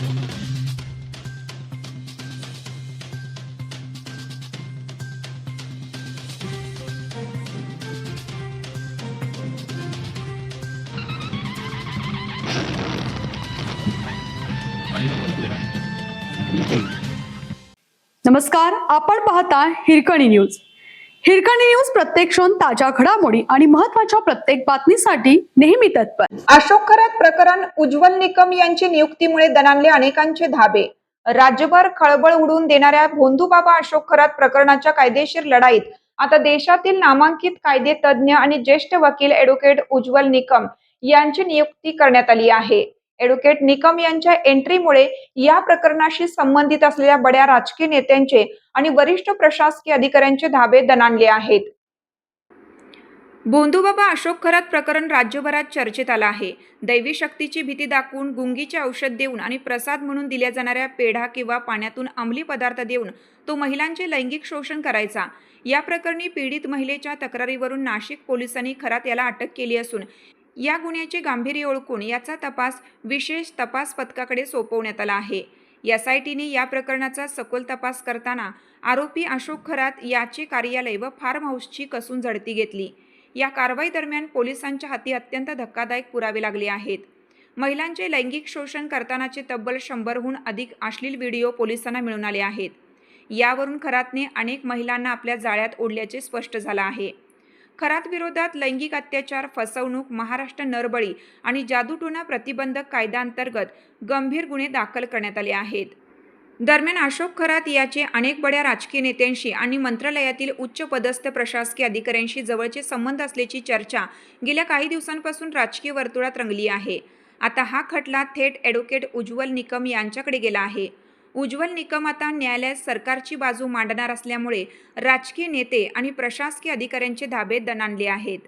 नमस्कार, आपण पाहता हिरकणी न्यूज. हिरकणी न्यूज प्रत्येक क्षण ताज्या घडामोडी आणि महत्त्वाच्या प्रत्येक बातमीसाठी नेहमी तत्पर. अशोक खरात प्रकरण उज्ज्वल निकम यांची नियुक्तीमुळे दणाणले अनेकांचे धाबे. राज्यभर खळबळ उडवून देणाऱ्या भोंदूबाबा अशोक खरात प्रकरणाच्या कायदेशीर लढाईत आता देशातील नामांकित कायदे तज्ज्ञ आणि ज्येष्ठ वकील ॲडव्होकेट उज्ज्वल निकम यांची नियुक्ती करण्यात आली आहे. ॲडव्होकेट निकम यांच्या एंट्रीमुळे या प्रकरणाशी संबंधित असलेल्या बड्या राजकीय नेत्यांचे आणि वरिष्ठ प्रशासकीय अधिकाऱ्यांचे धाबे दणाणले आहेत. भोंदूबाबा अशोक खरात प्रकरण राज्यभरात चर्चेत आलं आहे. दैवी शक्तीची भीती दाखवून, गुंगीचे औषध देऊन आणि प्रसाद म्हणून दिल्या जाणाऱ्या पेढा किंवा पाण्यातून अंमली पदार्थ देऊन तो महिलांचे लैंगिक शोषण करायचा. या प्रकरणी पीडित महिलेच्या तक्रारीवरून नाशिक पोलिसांनी खरात याला अटक केली असून या गुन्ह्याचे गांभीर्य ओळखून याचा तपास विशेष तपास पथकाकडे सोपवण्यात आला आहे. एसआयटीने या प्रकरणाचा सखोल तपास करताना आरोपी अशोक खरात याचे कार्यालय व फार्म हाऊसची कसून झडती घेतली. या कारवाई दरम्यान पोलिसांच्या हाती अत्यंत धक्कादायक पुरावे लागले आहेत. महिलांचे लैंगिक शोषण करतानाचे तब्बल 100हून अधिक अश्लील व्हिडिओ पोलिसांना मिळून आले आहेत. यावरून खरातने अनेक महिलांना आपल्या जाळ्यात ओढल्याचे स्पष्ट झालं आहे. खरात विरोधात लैंगिक अत्याचार, फसवणूक, महाराष्ट्र नरबळी आणि जादूटोणा प्रतिबंधक कायद्याअंतर्गत गंभीर गुन्हे दाखल करण्यात आले आहेत. दरम्यान अशोक खरात याचे अनेक बड्या राजकीय नेत्यांशी आणि मंत्रालयातील उच्च पदस्थ प्रशासकीय अधिकाऱ्यांशी जवळचे संबंध असल्याची चर्चा गेल्या काही दिवसांपासून राजकीय वर्तुळात रंगली आहे. आता हा खटला थेट ॲडव्होकेट उज्ज्वल निकम यांच्याकडे गेला आहे. उज्ज्वल निकम आता न्यायालयात सरकारची बाजू मांडणार असल्यामुळे राजकीय नेते आणि प्रशासकीय अधिकाऱ्यांचे धाबे दणाणले आहेत.